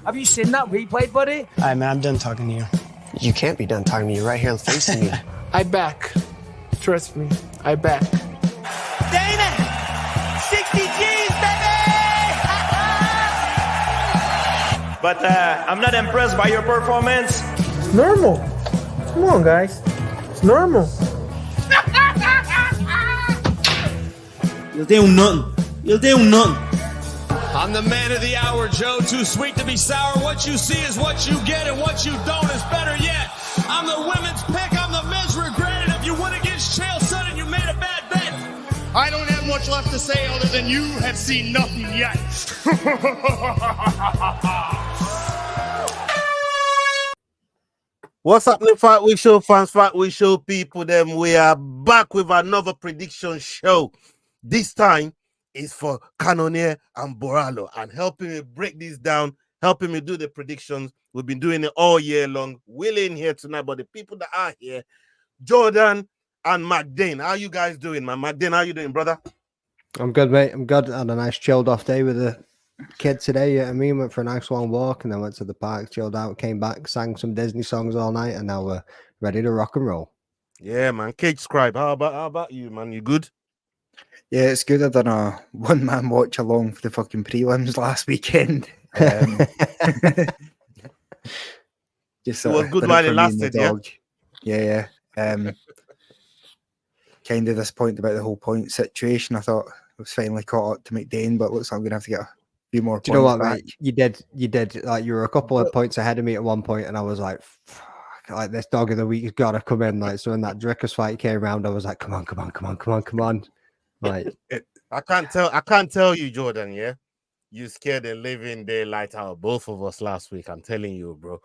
Have you seen that replay, buddy? All right, man, I'm done talking to you. You can't be done talking to me. You're right here facing me. I back. Trust me, I back. Dana! 60 G's, baby! But I'm not impressed by your performance. It's normal. Come on, guys. It's normal. You'll do nothing. You'll do nothing. I'm the man of the hour, Joe. Too sweet to be sour. What you see is what you get, and what you don't is better yet. I'm the women's pick. I'm the men's regret. And if you win against Chael Sonnen, you made a bad bet. I don't have much left to say other than you have seen nothing yet. What's happening, Fight Week Show fans, Fight Week Show people? Them we are back with another prediction show. This time is for Cannonier and Borralho, and helping me break this down, helping me do the predictions. We've been doing it all year long. Willie in here tonight, but the people that are here, Jordan and McDane. How you guys doing, man? McDane, how you doing, brother? I'm good, mate. I'm good. Had a nice chilled off day with the kid today. You know what I mean? Went for a nice long walk and then went to the park, chilled out, came back, sang some Disney songs all night, and now we're ready to rock and roll. Yeah, man. Cage Scribe, how about you, man? You good? Yeah, it's good. I done a one-man watch along for the fucking prelims last weekend. Just it was good while it lasted, yeah? Yeah. Kind of disappointed about the whole point situation. I thought I was finally caught up to McDane, but it looks like I'm going to have to get a few more points. Do you know what, back. mate? You did. Like, you were a couple of points ahead of me at one point, and I was like, fuck, like, this dog of the week has got to come in. Like, so when that Drickus fight came around, I was like, come on. Like, I can't tell you, Jordan, yeah? You scared the living daylight out of both of us last week. I'm telling you, bro.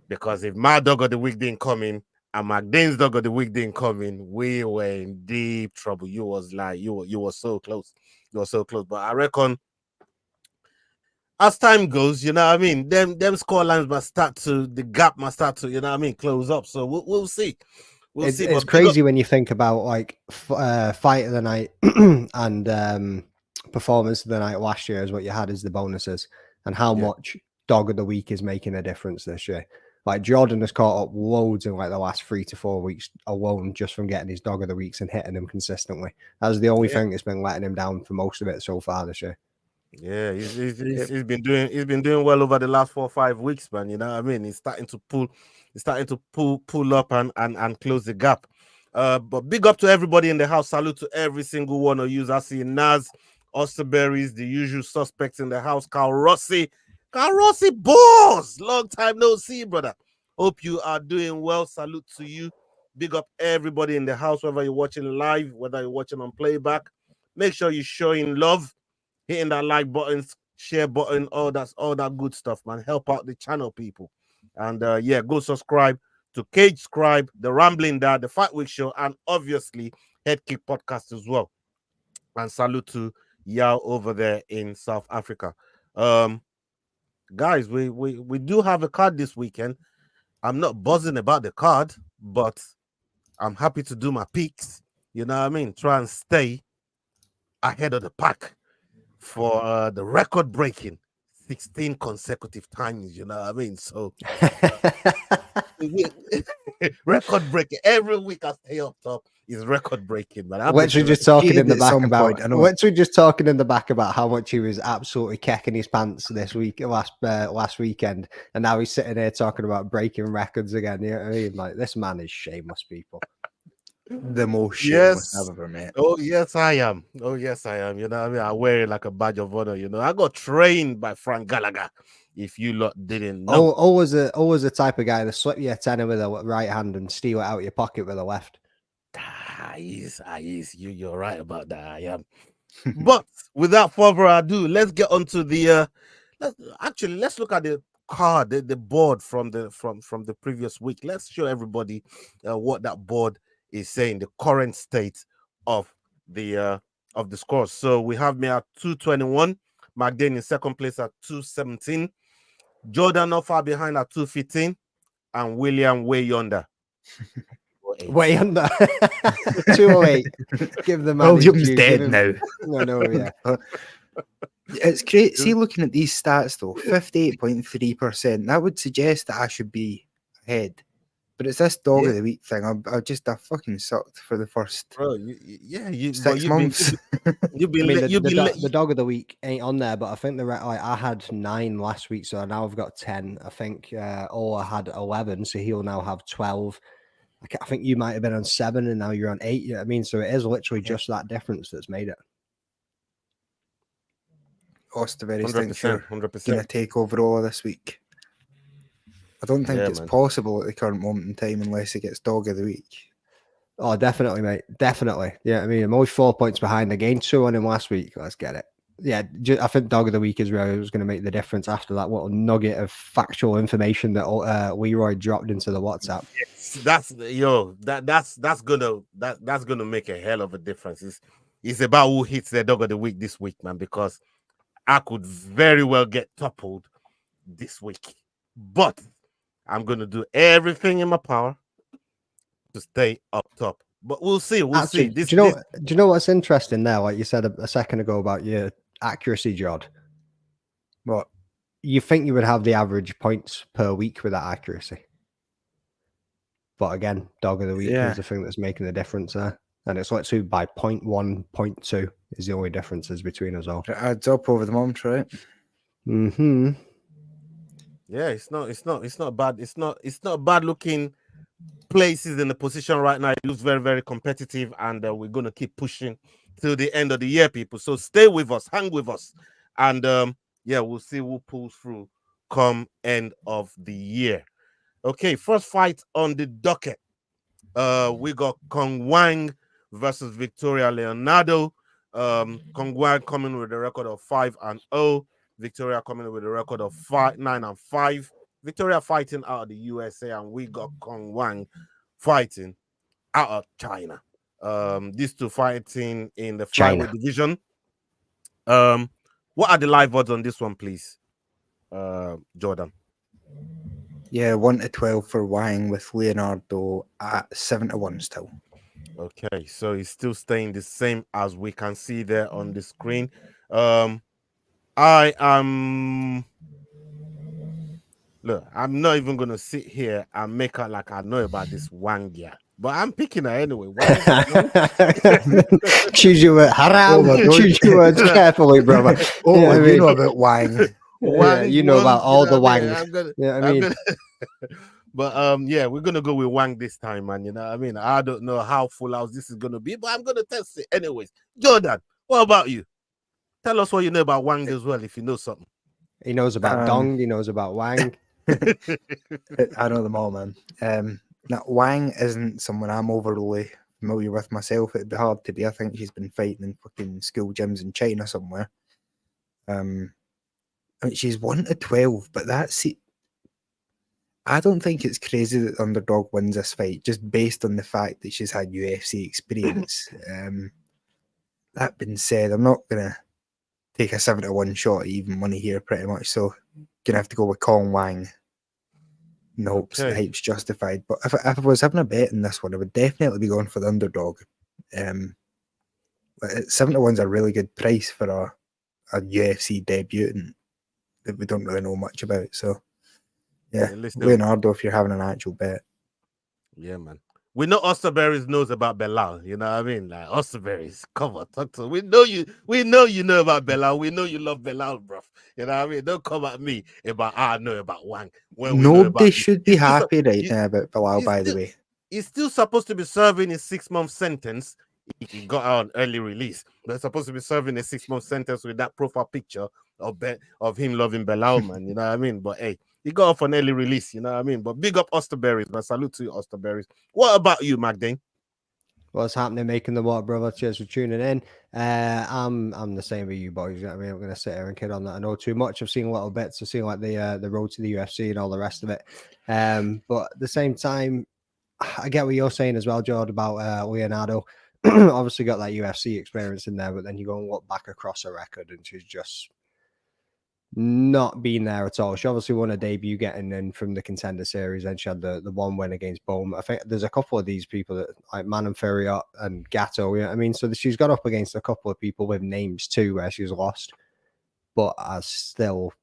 Because if my dog of the week didn't come in and McDane's dog of the week didn't come in, we were in deep trouble. You was like, you were so close. You were so close. But I reckon as time goes, you know what I mean, them score lines the gap must start to, you know what I mean, close up. So we'll see. It's crazy when you think about like fight of the night and performance of the night last year is what you had as the bonuses, and how much dog of the week is making a difference this year. Like, Jordan has caught up loads in like the last 3 to 4 weeks alone just from getting his dog of the weeks and hitting him consistently. That's the only thing that's been letting him down for most of it so far this year. Yeah, he's been doing well over the last 4 or 5 weeks, man. You know what I mean? He's starting to pull up and close the gap. But big up to everybody in the house. Salute to every single one of you. I see Naz, Osterberries, the usual suspects in the house. Carl Rossi, boss. Long time no see, brother. Hope you are doing well. Salute to you. Big up everybody in the house, whether you're watching live, whether you're watching on playback. Make sure you're showing love, hitting that like button, share button, all that good stuff, man. Help out the channel, people. And go subscribe to Cage Scribe, the Rambling Dad, the Fight Week Show, and obviously Head Kick Podcast as well. And salute to Yao over there in South Africa. Guys, we do have a card this weekend. I'm not buzzing about the card, but I'm happy to do my picks. You know what I mean? Try and stay ahead of the pack for the record-breaking 16 consecutive times, you know what I mean? So record breaking every week. I stay up top is record breaking, man. We're just talking in the back about how much he was absolutely kecking his pants this week, last weekend, and now he's sitting here talking about breaking records again. You know what I mean? Like, this man is shameless, people. The most shameless I've ever met. Oh yes, I am. You know what I mean? I wear it like a badge of honor. You know, I got trained by Frank Gallagher. If you lot didn't know, always the type of guy to slip your tenner with a right hand and steal it out of your pocket with a left. You're right about that. I am. But without further ado, let's get on to the. Let's look at the card, the board from the previous week. Let's show everybody what that board is saying, the current state of the scores. So we have me at 221, McDane in second place at 217, Jordan not far behind at 215, and William way under. Way under. 208. Give the man. William's dead now. No, yeah. It's great. See, looking at these stats though, 58.3%. That would suggest that I should be ahead. But it's this dog of the week thing. I fucking sucked for the first Bro, 6 months. You've been, the dog of the week ain't on there, but I think I had 9 last week, so now I've got 10. I think Ola had 11, so he'll now have 12. I think you might have been on 7, and now you're on 8. You know what I mean? So it is literally just that difference that's made it. Osterberry's thinks you're 100%. going to take over Ola this week. I don't think it's possible at the current moment in time unless he gets dog of the week. Oh, definitely, mate. Definitely. Yeah, I mean, I'm always 4 points behind. I gained 2 on him last week. Let's get it. Yeah, I think dog of the week is where it was going to make the difference after that little nugget of factual information that Leroy dropped into the WhatsApp. Yes, that's gonna make a hell of a difference. It's about who hits the dog of the week this week, man, because I could very well get toppled this week. But I'm going to do everything in my power to stay up top. But we'll see. We'll see. Do you know what's interesting there? Like you said a second ago about your accuracy, Jod. What? You think you would have the average points per week with that accuracy. But again, dog of the week is the thing that's making the difference there. And it's like 2 by 0.1, 0.2 is the only differences between us all. It adds up over the month, right? Mm-hmm. Yeah, it's not bad. It's not bad looking places in the position right now. It looks very, very competitive, and we're gonna keep pushing till the end of the year, people. So stay with us, hang with us, and we'll see who pulls through come end of the year. Okay, first fight on the docket. We got Cong Wang versus Victoria Leonardo. Cong Wang coming with a record of 5-0. Victoria coming with a record of 9-5. Victoria fighting out of the USA, and we got Cong Wang fighting out of China. These two fighting in the flyweight division. What are the live odds on this one, please, Jordan? Yeah, 1-12 for Wang with Leonardo at 7-1 still. Okay, so he's still staying the same as we can see there on the screen. Look, I'm not even gonna sit here and make out like I know about this Wang guy, but I'm picking her anyway. Choose your words, haram. Choose your words carefully, brother. You know about Wang. You know about all the Wangs. But we're gonna go with Wang this time, man. You know what I mean? I don't know how full house this is gonna be, but I'm gonna test it anyways. Jordan, what about you? Tell us what you know about Wang as well, if you know something. He knows about Dong. He knows about Wang. I know them all, man. Now, Wang isn't someone I'm overly familiar with myself. It'd be hard to be. I think she's been fighting in fucking school gyms in China somewhere. I mean, she's 1-12, but that's it. I don't think it's crazy that Underdog wins this fight just based on the fact that she's had UFC experience. That being said, I'm not gonna take a 7-1 shot at even money here, pretty much. So, gonna have to go with Cong Wang. In the hopes the hype's justified. But if I was having a bet in this one, I would definitely be going for the underdog. 7-1's a really good price for a UFC debutant that we don't really know much about. So, Leonardo, if you're having an actual bet. Yeah, man. We know Osterberry knows about Belal. You know what I mean? Like Osterberry's come on, talk to. We know you know about Belal. We know you love Belal, bro. You know what I mean? Don't come at me about I know about Wang. Nobody should be happy right now about Belal, by the way. He's still supposed to be serving his 6-month sentence. He got out on early release. They're supposed to be serving a 6-month sentence with that profile picture of him loving Belal, man. You know what I mean? But hey, he got off an early release, you know what I mean? But big up Osterberries, man. Salute to you, Osterberries. What about you, Magdane? What's happening, making the water, brother? Cheers for tuning in. I'm the same with you boys. You know what I mean? I'm going to sit here and kid on that. I know too much. I've seen little bits. I've seen like the road to the UFC and all the rest of it. But at the same time, I get what you're saying as well, Jordan, about Leonardo. Obviously got that UFC experience in there, but then you go and look back across her record and she's just not been there at all. She obviously won a debut getting in from the Contender Series, and she had the one win against Bohm. I think there's a couple of these people that like Manon Ferriot and Gatto, you know what I mean? So she's got up against a couple of people with names too where she's lost. but I still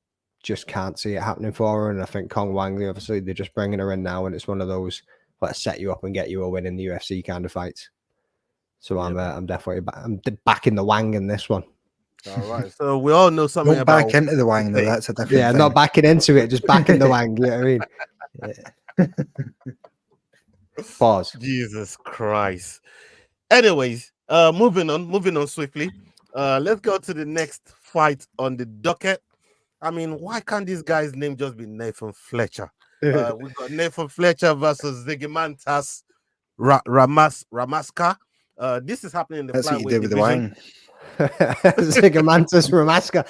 just can't see it happening for her. And I think Cong Wang, obviously, they're just bringing her in now, and it's one of those let's set you up and get you a win in the UFC kind of fights. So I'm definitely backing the Wang in this one. All right. So we all know something Don't about back into the Wang though. That's a different thing. not backing into it, just backing the Wang. You know what I mean? Pause. Jesus Christ. Anyways, moving on swiftly. Let's go to the next fight on the docket. I mean, why can't this guy's name just be Nathan Fletcher? We've got Nathan Fletcher versus Zygimantas Ramaska. This is happening in the That's what you flyweight did with the division. Wang. Zygimantas Ramaska.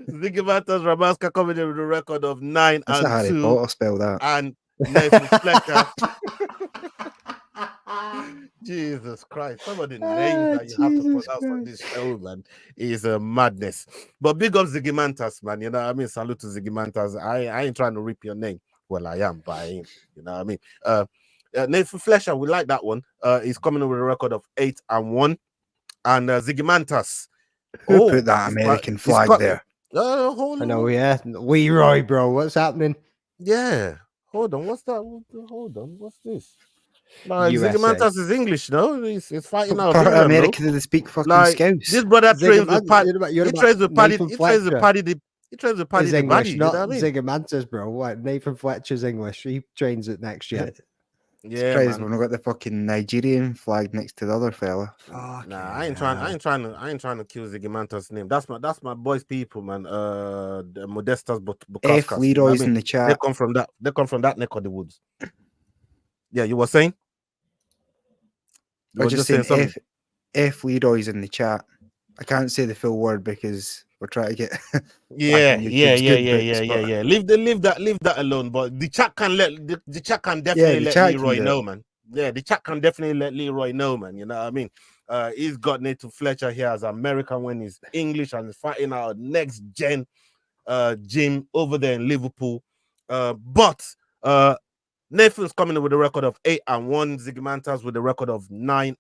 Zygimantas Ramaska coming in with a record of 9-2. That's a Harry Potter spell, that. And Nathan Fletcher. Jesus Christ, some of the names that you have to pronounce on this show, man, is a madness. But big up Zygimantas, man. You know what I mean? Salute to Zygimantas. I ain't trying to rip your name. Well, I am, but I ain't. You know what I mean? Nathan Fletcher, we like that one. He's coming in with a record of 8-1. And Zygimantas. Who put that American flag there? I know, yeah. Wee Roy, bro. What's happening? Yeah. Hold on. What's that? Hold on. What's this? Like, Zygimantas is English, no? He's fighting out. America, they speak fucking Scouse. This brother trains with Paddy. He trains with Paddy. He trains with Paddy. He trains with Paddy. He's English, not you know what I mean? Zygimantas, bro. What? Nathan Fletcher's English. He trains it next year. Yeah, man. When I got the fucking Nigerian flag next to the other fella. Nah, I ain't trying to kill Zygimantas' name. That's my boys' people, man. The Modestas, but F Leroy's in the chat. They come from that neck of the woods. Yeah, you were saying? I was just saying F Leroy's in the chat. I can't say the full word because we're trying to get yeah. Leave that alone. But the chat can definitely let Leroy know, man. Yeah, the chat can definitely let Leroy know, man. You know what I mean? He's got Nathan Fletcher here as American when he's English and he's fighting our next gen gym over there in Liverpool. But Nathan's coming in with a record of 8-1. Zygimantas with a record of 9-2.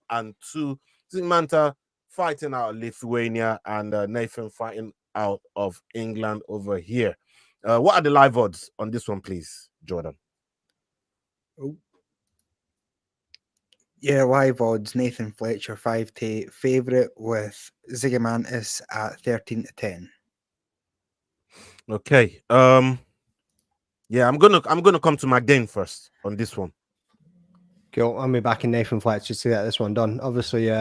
Zygimantas fighting out of Lithuania and Nathan fighting out of England over here. What are the live odds on this one, please, Jordan? Yeah, live odds. Nathan Fletcher 5-8 favorite with Zygimantas at 13-10. Okay. Yeah, I'm gonna come to McDane first on this one. Cool. I'll be back in Nathan Fletcher to get this one done. Obviously,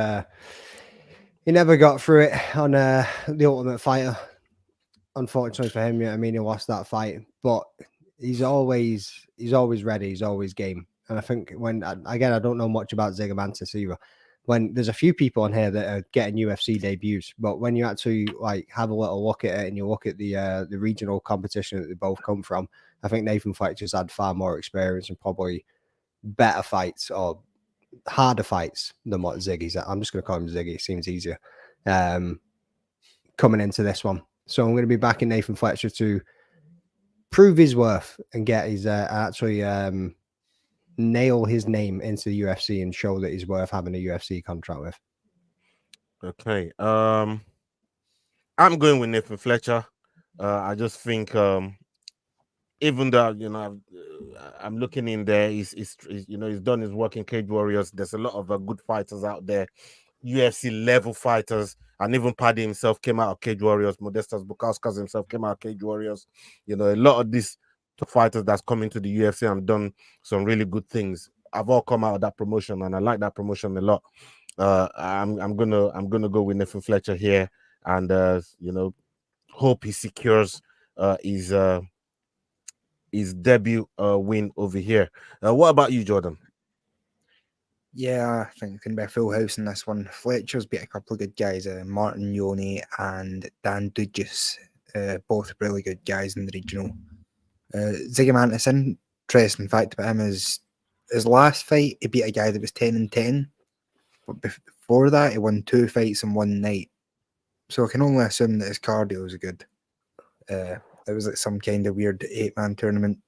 he never got through it on the Ultimate Fighter. Unfortunately for him, you know what I mean, he lost that fight. But he's always ready. He's always game. And I think I don't know much about Zygimantas either. When there's a few people on here that are getting UFC debuts, but when you actually like have a little look at it and you look at the regional competition that they both come from, I think Nathan Fletcher's had far more experience and probably better fights or harder fights than what Ziggy's at. I'm just going to call him Ziggy. It seems easier coming into this one. So I'm going to be backing Nathan Fletcher to prove his worth and get his actually nail his name into the UFC and show that he's worth having a UFC contract with. Okay. I'm going with Nathan Fletcher. I just think even though I'm looking in there, he's done his work in Cage Warriors. There's a lot of good fighters out there, UFC level fighters, and even Paddy himself came out of Cage Warriors. Modestas Bukauskas himself came out of Cage Warriors. You know, a lot of these fighters that's coming to the UFC and done some really good things. I've all come out of that promotion, and I like that promotion a lot. I'm gonna go with Nathan Fletcher here, and hope he secures his debut win over here. What about you, Jordan? Yeah, I think it can be a full house in this one. Fletcher's beat a couple of good guys, Martin Yoni and Dan Dugas, both really good guys in the regional. Zygimantas, interesting fact about him is his last fight, he beat a guy that was 10-10, but before that, he won 2 fights in one night. So I can only assume that his cardio was good. It was like some kind of weird 8-man tournament.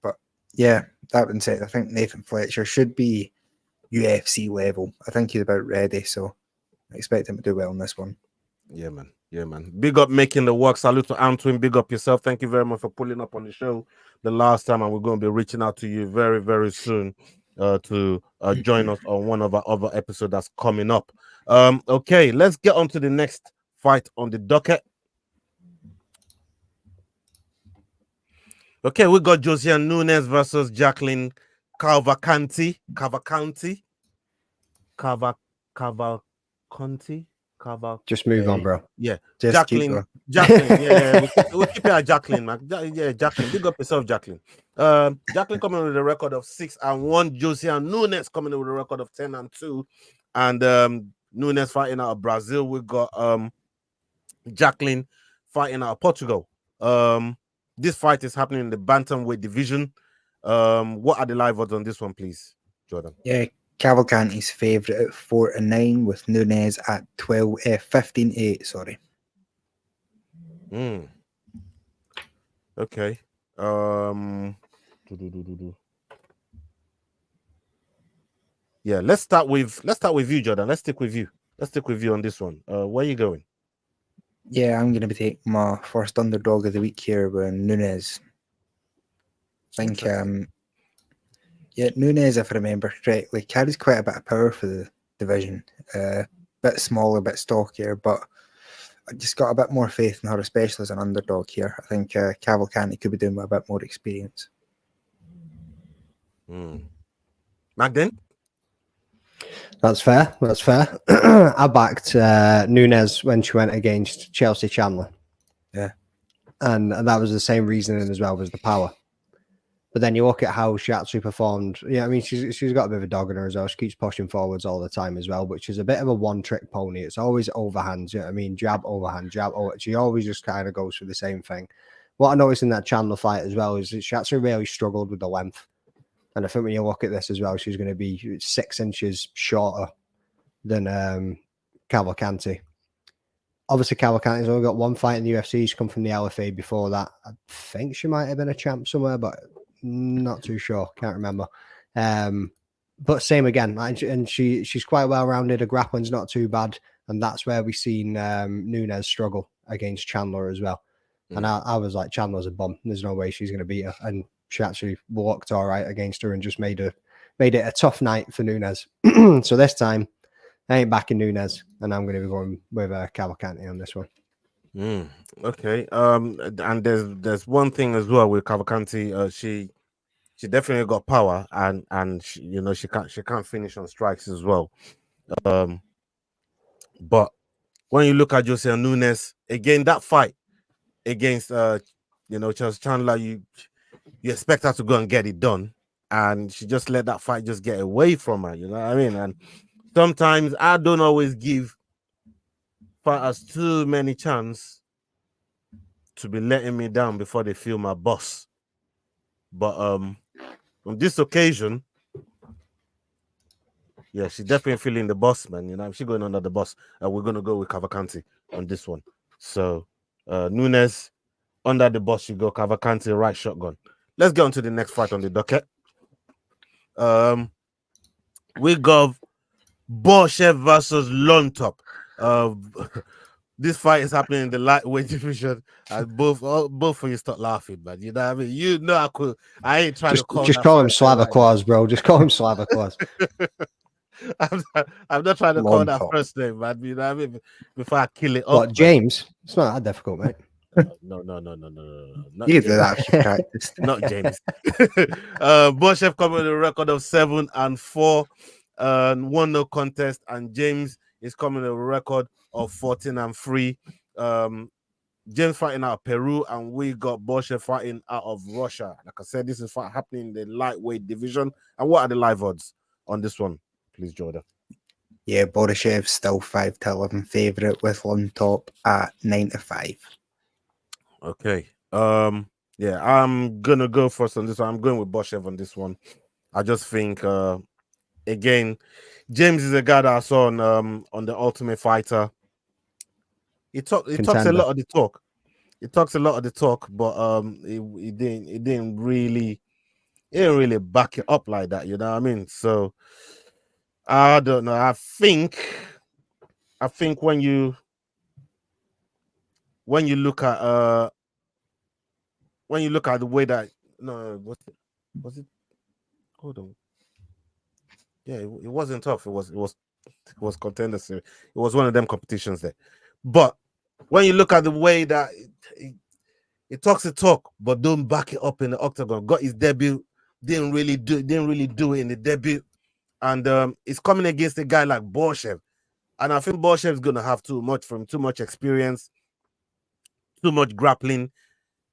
But yeah, that being said, I think Nathan Fletcher should be UFC level. I think he's about ready, so I expect him to do well in this one. Yeah, man. Yeah, man. Big up making the work. Salute to Antwin. Big up yourself. Thank you very much for pulling up on the show the last time, and we're going to be reaching out to you very, very soon to join us on one of our other episodes that's coming up. Okay, let's get on to the next fight on the docket. Okay, we got Josiane Nunes versus Jacqueline Cavalcanti. Just move on, bro. Yeah, Just Jacqueline. Yeah, we'll keep it at Jacqueline, man. Yeah, Jacqueline. Big up yourself, Jacqueline. Jacqueline coming with a record of 6-1. Josiane Nunes coming in with a record of 10-2. And Nunes fighting out of Brazil. We got Jacqueline fighting out of Portugal. This fight is happening in the bantamweight division. What are the live odds on this one, please, Jordan? Yeah, Cavalcanti's favourite at 4-9 with Nunes at 15-8. Sorry. Okay. Yeah, let's start with you, Jordan. Let's stick with you. On this one. Where are you going? Yeah, I'm going to be taking my first underdog of the week here with Nunes. I think, Nunes, if I remember correctly, carries quite a bit of power for the division. Bit smaller, bit stockier, but I just got a bit more faith in her, especially as an underdog here. I think Cavalcanti could be doing with a bit more experience. Magdalene? That's fair. I backed Nunes when she went against Chelsea Chandler. Yeah. And that was the same reasoning as well, was the power. But then you look at how she actually performed. Yeah, I mean, she's got a bit of a dog in her as well. She keeps pushing forwards all the time as well, but she's a bit of a one-trick pony. It's always overhands. You know what I mean? Jab, overhand, jab. She always just kind of goes for the same thing. What I noticed in that Chandler fight as well is that she actually really struggled with the length. And I think when you look at this as well, she's going to be 6 inches shorter than Cavalcanti. Obviously, Cavalcanti's only got one fight in the UFC. She's come from the LFA before that. I think she might have been a champ somewhere, but not too sure. Can't remember. But same again. And she's quite well-rounded. Her grappling's not too bad. And that's where we've seen Nunes struggle against Chandler as well. And I was like, Chandler's a bum. There's no way she's going to beat her. And she actually walked all right against her and just made it a tough night for Nunes. So this time, I ain't backing Nunes, and I'm going to be going with Cavalcanti on this one. Okay. And there's one thing as well with Cavalcanti. She definitely got power, and she, she can't finish on strikes as well. But when you look at Josiane Nunes again, that fight against Chelsea Chandler, you expect her to go and get it done, and she just let that fight just get away from her. You know what I mean? And sometimes I don't always give fighters too many chances to be letting me down before they feel my boss. But on this occasion, yeah, she's definitely feeling the boss, man. She's going under the boss. We're going to go with Cavalcanti on this one. So Nunes, under the boss you go. Cavalcanti, right shotgun. Let's get on to the next fight on the docket. We got Borshchev versus Llontop. This fight is happening in the lightweight division. And both of you start laughing, man. You know what I mean? I ain't trying to call. Just call him Slava Claus, bro. Just call him Slava Claus. I'm not trying to call that first name, man. You know what I mean? Before I kill it off. What, James? It's not that difficult, mate. No. Not Either that. Not James. Borshchev coming with a record of 7-4, won no contest, and James is coming with a record of 14-3. James fighting out of Peru, and we got Borshchev fighting out of Russia. Like I said, this is fight happening in the lightweight division. And what are the live odds on this one, please, Jordan? Yeah, Borshchev's still 5-11 favourite with Llontop at 9-5. Okay. Yeah, I'm gonna go first on this one. I'm going with Borshchev on this one. I just think again, James is a guy that I saw on the Ultimate Fighter. He talks a lot of the talk. He talks a lot of the talk, but he didn't really back it up like that, you know what I mean? So I don't know. I think when you when you look at the way that was it? Hold on. Yeah, it wasn't tough. It was contender series. It was one of them competitions there. But when you look at the way that it talks the talk, but don't back it up in the octagon. Got his debut, didn't really do it in the debut, and it's coming against a guy like Borshchev, and I think Borshchev's gonna have too much experience, too much grappling,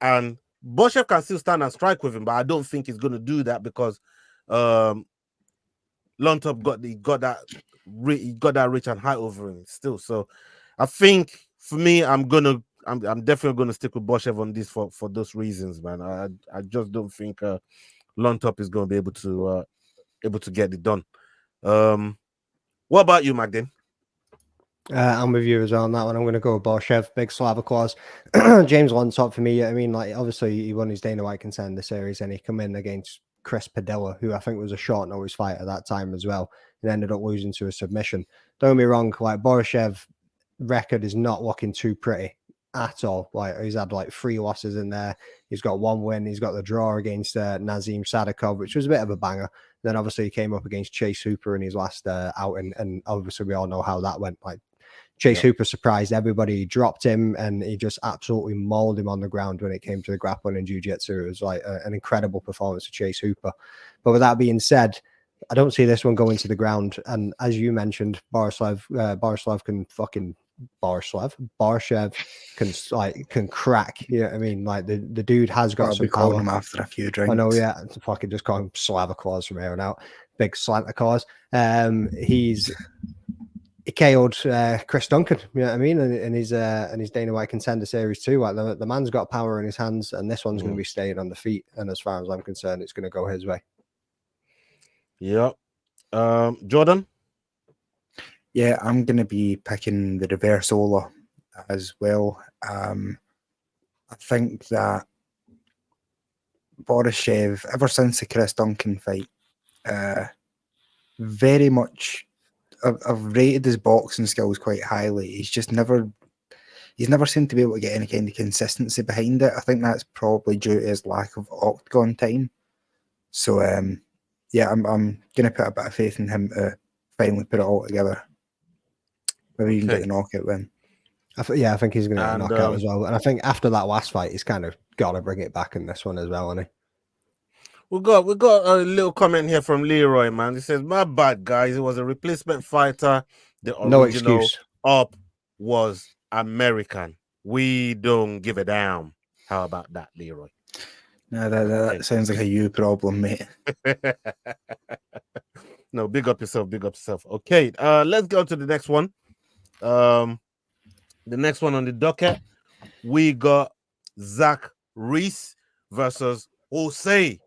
and Borshchev can still stand and strike with him, but I don't think he's gonna do that because Llontop got that reach and height over him still. So I think for me, I'm definitely gonna stick with Borshchev on this for those reasons, man. I just don't think Llontop is gonna be able to get it done. What about you, Magdalene? I'm with you as well on that one. I'm going to go with Borshchev, big Slava clause. James Llontop for me. I mean, like, obviously he won his Dana White Contender Series and he come in against Chris Padilla, who I think was a short notice fight at that time as well, and ended up losing to a submission. Don't get me wrong, like, Borshchev record is not looking too pretty at all. Like, he's had like 3 losses in there. He's got 1 win. He's got the draw against Nazim Sadikov, which was a bit of a banger. Then obviously he came up against Chase Hooper in his last outing, and obviously we all know how that went. Like, Chase Hooper surprised everybody. He dropped him and he just absolutely mauled him on the ground when it came to the grappling and jiu-jitsu. It was like an incredible performance of Chase Hooper. But with that being said, I don't see this one going to the ground. And as you mentioned, Borshchev can crack. You know what I mean? Like, the dude has got some power. Him after a few drinks. I know, yeah. Fucking just call him Slava claws from here on out. Big Slanta claws. He KO'd Chris Duncan, you know what I mean, and his Dana White Contender Series too. Like, the man's got power in his hands, and this one's going to be staying on the feet. And as far as I'm concerned, it's going to go his way. Yeah, Jordan. Yeah, I'm going to be picking the reverse Ola as well. I think that Borshchev, ever since the Chris Duncan fight, very much. I've rated his boxing skills quite highly. He's never seemed to be able to get any kind of consistency behind it. I think that's probably due to his lack of octagon time. So yeah, I'm gonna put a bit of faith in him to finally put it all together. Maybe even get the knockout win. I think he's gonna get a knockout as well. And I think after that last fight, he's kind of got to bring it back in this one as well, hasn't he? We got a little comment here from Leroy, man. He says, "My bad, guys. It was a replacement fighter. The original up was American. We don't give a damn." How about that, Leroy? No, that sounds like a you problem, mate. No, big up yourself. Big up yourself. Okay, let's go to the next one. The next one on the docket, we got Zach Reese versus Jose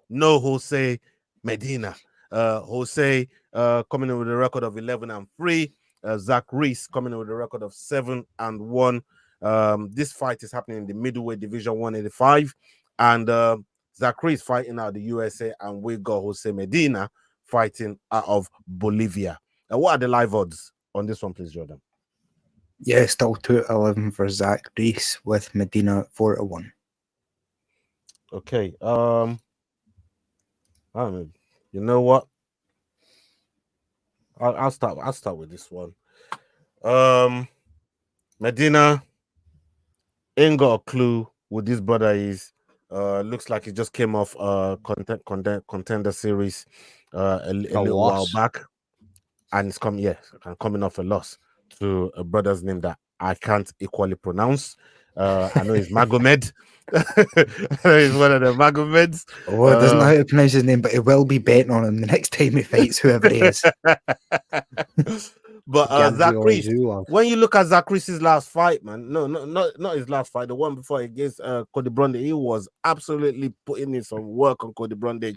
Medina. Jose coming in with a record of 11-3. Zach Reese coming in with a record of 7-1. This fight is happening in the middleweight division 185, and Zach Reese fighting out of the USA, and we got Jose Medina fighting out of Bolivia. What are the live odds on this one, please, Jordan? Yeah, still 2-11 for Zach Reese with Medina 4-1. Okay. You know what? I'll start with this one. Medina ain't got a clue who this brother is. Looks like he just came off contender series a little while back, and it's coming off a loss to a brother's name that I can't equally pronounce. I know it's Magomed. He's one of the Magomeds. Oh, it doesn't know how to pronounce his name, but he will be betting on him the next time he fights whoever he is. But Zach Reese, when you look at Zach Reese's last fight, man, not his last fight, the one before against Cody Brundage, he was absolutely putting in some work on Cody Brundage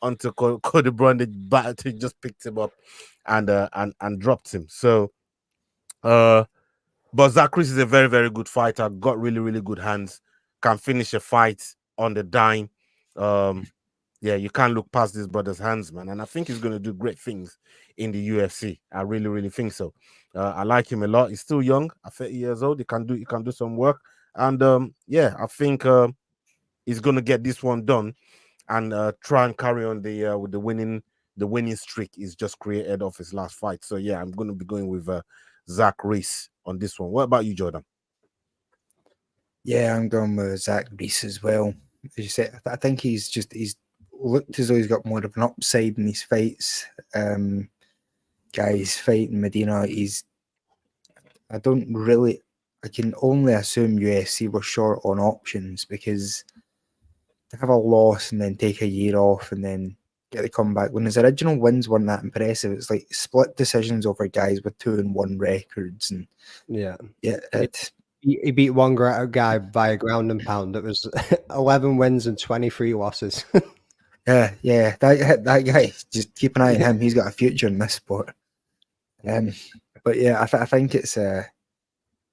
until Cody Brundage just picked him up and dropped him. So, but Zach Reese is a very, very good fighter. Got really, really good hands. Can finish a fight on the dime. Yeah, you can't look past this brother's hands, man. And I think he's going to do great things in the UFC. I really, really think so. I like him a lot. He's still young. At 30 years old, he can do some work. And yeah, I think he's gonna get this one done and try and carry on the with the winning streak he's just created off his last fight. So yeah, I'm gonna be going with Zach Reese on this one. What about you, Jordan? Yeah, I'm going with Zach Reese as well. As you said, I think he's looked as though he's got more of an upside in these fights. Guys fighting Medina, I can only assume UFC were short on options, because to have a loss and then take a year off and then get the comeback when his original wins weren't that impressive. It's like split decisions over guys with 2-1 records, and he beat one guy by a ground and pound. It was 11 wins and 23 losses. yeah, that guy, just keep an eye on him. He's got a future in this sport. But yeah, I think it's a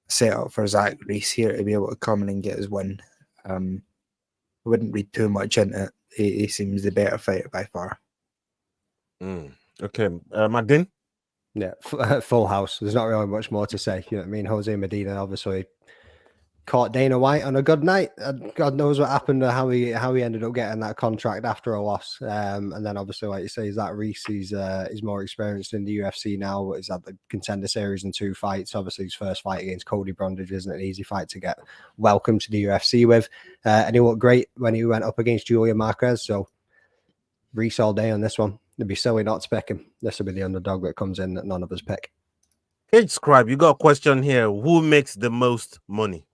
setup for Zach Reese here to be able to come in and get his win. I wouldn't read too much into it. He seems the better fighter by far. Okay, Magdin? Yeah, full house. There's not really much more to say. You know what I mean? Jose Medina obviously caught Dana White on a good night. God knows what happened to how he ended up getting that contract after a loss. And then obviously, like you say, Zach Reese, he's more experienced in the UFC now. He's had the Contender Series in 2 fights. Obviously, his first fight against Cody Brundage isn't an easy fight to get welcome to the UFC with. And he looked great when he went up against Julian Marquez. So Reese all day on this one. It'd be silly not to pick him. This will be the underdog that comes in that none of us pick. Hey, Scribe, you got a question here. Who makes the most money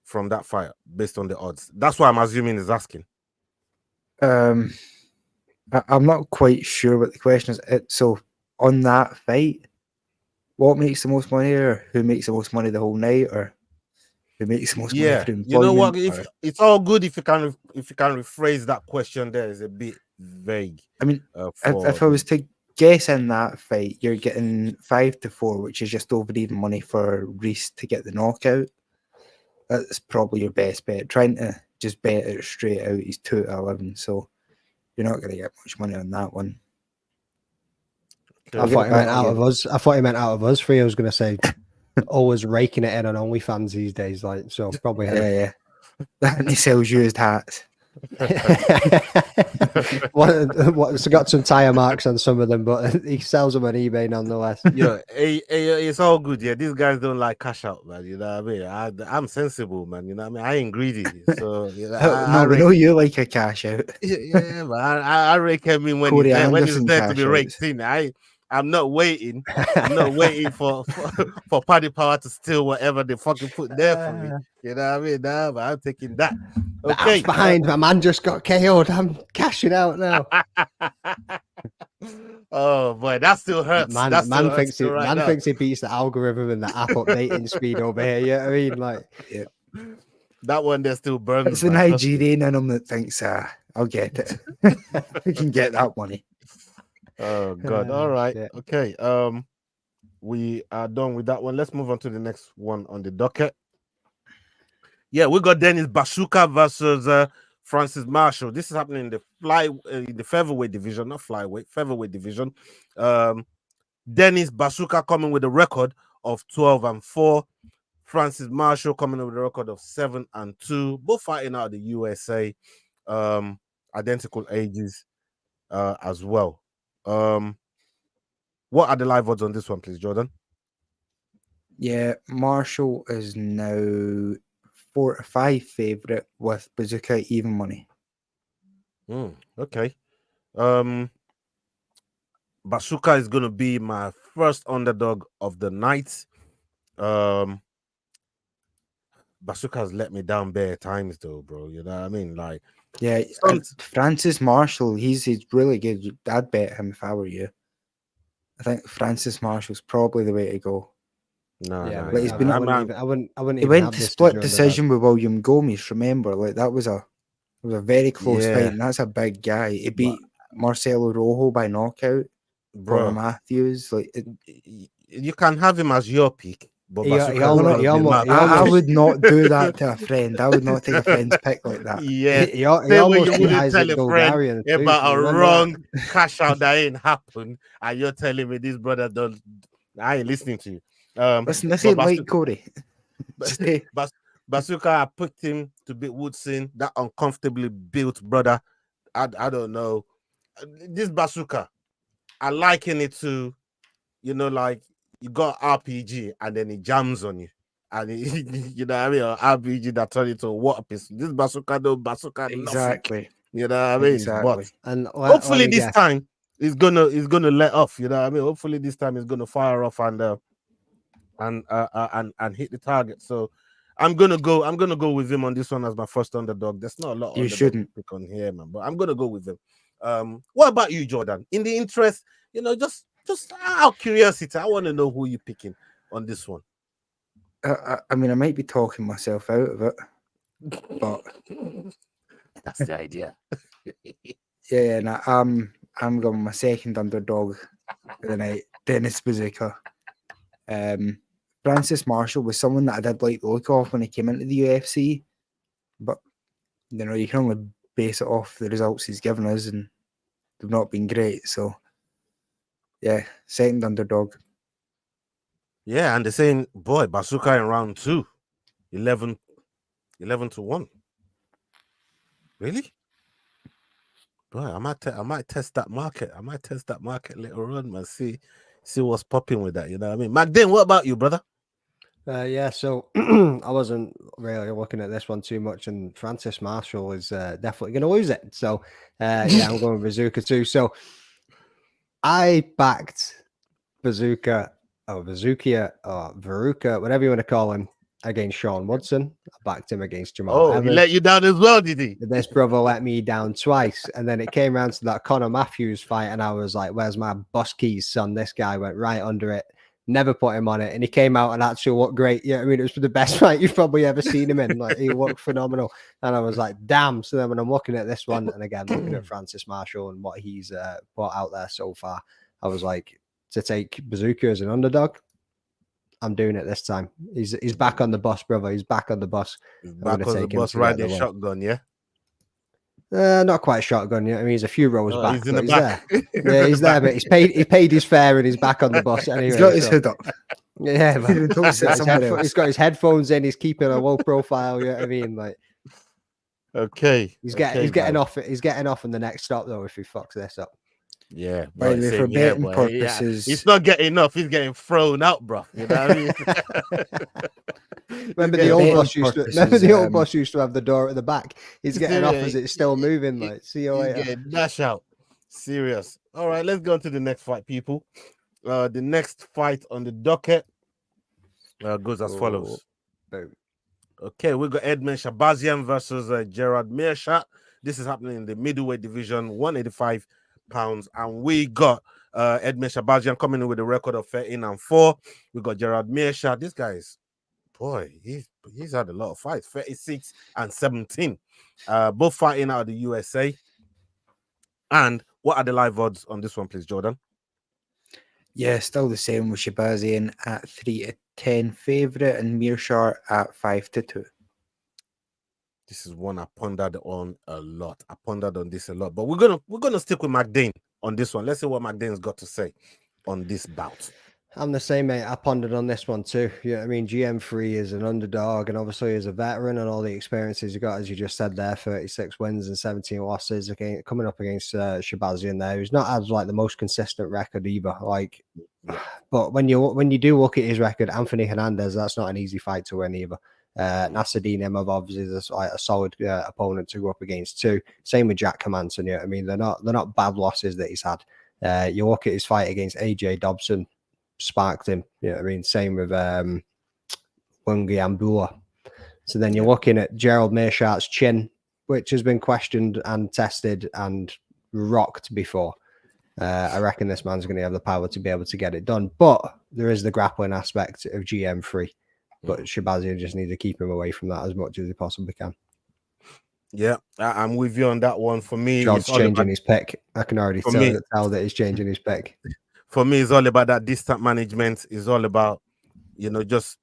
from that fight based on the odds? That's what I'm assuming is asking. I'm not quite sure what the question is. So on that fight, what makes the most money, or who makes the most money the whole night, or who makes the most money for employment? You know what? If it's all good if you can rephrase that question. There is a bit vague. I mean, if I was to guess in that fight, you're getting 5-4, which is just over even money for Reese to get the knockout. That's probably your best bet. Trying to just bet it straight out, he's 2-11, so you're not going to get much money on that one. I thought he meant out of us. I thought he meant out of us three. I was going to say, always raking it in on OnlyFans these days, like, so probably. Yeah. And he sells used hats. What's got some tire marks on some of them, but he sells them on eBay nonetheless. Yeah, it's all good. Yeah, these guys don't like cash out, man. You know what I mean? I'm sensible, man. You know what I mean? I ain't greedy, so you know, we know you like a cash out. Yeah, man. I rake him in when he's there to be raked in. I'm not waiting. I'm not waiting for Paddy Power to steal whatever they fucking put there for me. You know what I mean? Nah, but I'm taking that. Okay, behind my man just got KO'd. I'm cashing out now. Oh boy, that still hurts. Man thinks he beats the algorithm and the app updating speed over here. You know what I mean? Like, yeah. That one there still burns. It's the Nigerian in him that thinks, I'll get it. We can get that money. Oh God! All right, yeah. Okay. We are done with that one. Let's move on to the next one on the docket. Yeah, we got Dennis Buzukja versus Francis Marshall. This is happening in the featherweight division, not flyweight, featherweight division. Dennis Buzukja coming with a record of 12-4. Francis Marshall coming with a record of 7-2. Both fighting out of the USA, identical ages as well. What are the live odds on this one, please, Jordan? Yeah, Marshall is now 4-5 favorite with Buzukja even money. Okay. Buzukja is going to be my first underdog of the night. Buzukja has let me down bare times, though, bro. You know what I mean? Like, yeah, Francis Marshall, he's really good. I'd bet him if I were you. I think Francis Marshall's probably the way to go. No, yeah, no, like, I wouldn't. He went to split decision with William Gomez. Remember, like that was a very close fight, and that's a big guy. He beat Marcelo Rojo by knockout. Bro, Matthews, like you can have him as your pick. But I would not do that to a friend. I would not take a friend's pick like that. Yeah, you wouldn't tell a friend about a wrong cash out that ain't happened, and you're telling me this brother don't. I ain't listening to you. Listen, this ain't like Corey. Buzukja, I picked him to beat Woodson, that uncomfortably built brother. I don't know. This Buzukja, I liken it to, like you got RPG and then it jams on you. And you know what I mean? Or RPG that turned into a water pistol. This Buzukja, no Buzukja, Exactly. nothing. You know what I mean? Exactly. And hopefully this time it's gonna let off. You know what I mean? Hopefully this time it's gonna fire off and hit the target. So I'm gonna go with him on this one as my first underdog. There's not a lot You underdog shouldn't to pick on here, man. But I'm gonna go with him. What about you, Jordan? In the interest, just out of curiosity, I want to know who you're picking on this one. I mean, I might be talking myself out of it, but That's the idea. yeah, nah, I'm going my second underdog of the night, Dennis Buzukja. Francis Marshall was someone that I did like the look of when he came into the UFC, but you can only base it off the results he's given us, and they've not been great. So yeah, second underdog. Yeah, and they're saying, boy, Buzukja in round 2, 11 to 1. Really? Boy, I might test that market. I might test that market later on, man. See what's popping with that. You know what I mean? Magdane, what about you, brother? Yeah, so I wasn't really looking at this one too much, and Francis Marshall is definitely going to lose it. So yeah, I'm going with Buzukja too. So I backed Buzukja or Veruca, whatever you want to call him, against Sean Woodson. I backed him against Jamal Evans. He let you down as well, did he? This brother let me down twice. And then it came around to that Conor Matthews fight, and I was like, where's my bus keys, son? This guy went right under it. Never put him on it. And he came out and actually looked great. Yeah, I mean, it was the best fight you've probably ever seen him in. Like, he looked phenomenal. And I was like, damn. So then when I'm looking at this one, and again, looking at Francis Marshall and what he's put out there so far, I was like, to take Buzukja as an underdog, I'm doing it this time. He's back on the bus, brother. He's back on the bus. He's back on the bus riding shotgun, yeah? Not quite shotgun yet. I mean, he's a few rows back. He's in the back. There. Yeah, he's there, but he paid his fare and he's back on the bus anyway. He's got his hood up. Yeah, man. He's got his headphones in. He's keeping a low profile. You know what I mean? Like, okay. He's getting off. He's getting off in the next stop though. If he fucks this up. Yeah, but for betting purposes, he's not getting off. He's getting thrown out, bro. You know what I mean? Remember the old bus used to. Remember the old bus used to have the door at the back. He's getting off as it's still moving. Like, see you later. Getting dash out. Serious. All right, let's go on to the next fight, people. The next fight on the docket goes as follows. Boom. Okay, we got Edmen Shahbazyan versus Gerald Meerschaert. This is happening in the middleweight division, 185 pounds, and we got Edmen Shahbazyan coming in with a record of 13-4. We got Gerald Meerschaert. This guy is, boy, he's had a lot of fights, 36-17. Both fighting out of the USA. And what are the live odds on this one, please, Jordan? Yeah, still the same with Shahbazyan at 3-10 favourite and Meerschaert at 5-2. This is one I pondered on a lot. I pondered on this a lot, but we're gonna stick with Magdane on this one. Let's see what Magdane's got to say on this bout. I'm the same, mate. I pondered on this one too. Yeah, I mean, GM3 is an underdog, and obviously as a veteran and all the experiences you got, as you just said there, 36 wins and 17 losses coming up against Shahbazyan there, who's not as like the most consistent record either. Like, but when you do look at his record, Anthony Hernandez, that's not an easy fight to win either. Nasruddin Imavov obviously is like a solid opponent to go up against too. Same with Jack Hermansson. Yeah, I mean, they're not bad losses that he's had. You look at his fight against AJ Dobson, sparked him. Yeah, I mean, same with Wang Ambula. So then you're looking at Gerald Meerschaert's chin, which has been questioned and tested and rocked before. I reckon this man's going to have the power to be able to get it done, but there is the grappling aspect of GM3. But Shahbazyan just needs to keep him away from that as much as he possibly can. Yeah, I'm with you on that one. For me, John's changing his pick. I can already tell that he's changing his pick. For me, it's all about that distance management. It's all about, just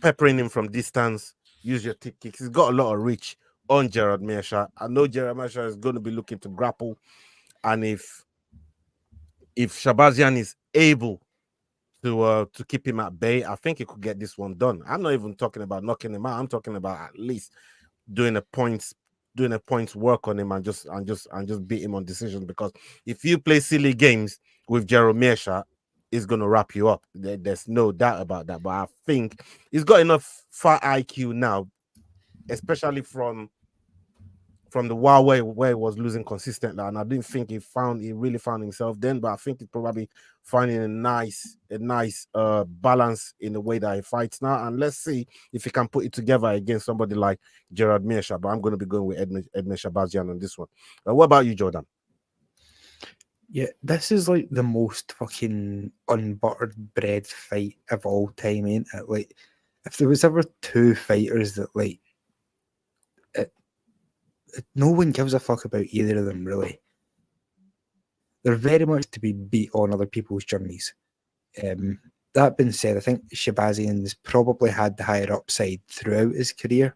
peppering him from distance. Use your tip kicks. He's got a lot of reach on Gerald Meerschaert. I know Gerald Meerschaert is going to be looking to grapple, and if Shahbazyan is able to keep him at bay. I think he could get this one done. I'm not even talking about knocking him out. I'm talking about at least doing a points work on him and just beat him on decisions. Because if you play silly games with Gerald Meerschaert, he's gonna wrap you up. There's no doubt about that. But I think he's got enough fight IQ now, especially from the Huawei where he was losing consistently, and I didn't think he really found himself then, but I think he's probably finding a nice balance in the way that he fights now. And let's see if he can put it together against somebody like Gerald Meerschaert. But I'm going to be going with Edmen Shahbazyan on this one. What about you, Jordan? Yeah, this is like the most fucking unbuttered bread fight of all time, ain't it? Like, if there was ever two fighters that like no one gives a fuck about either of them, really. They're very much to be beat on other people's journeys. That being said, I think Shahbazyan's probably had the higher upside throughout his career.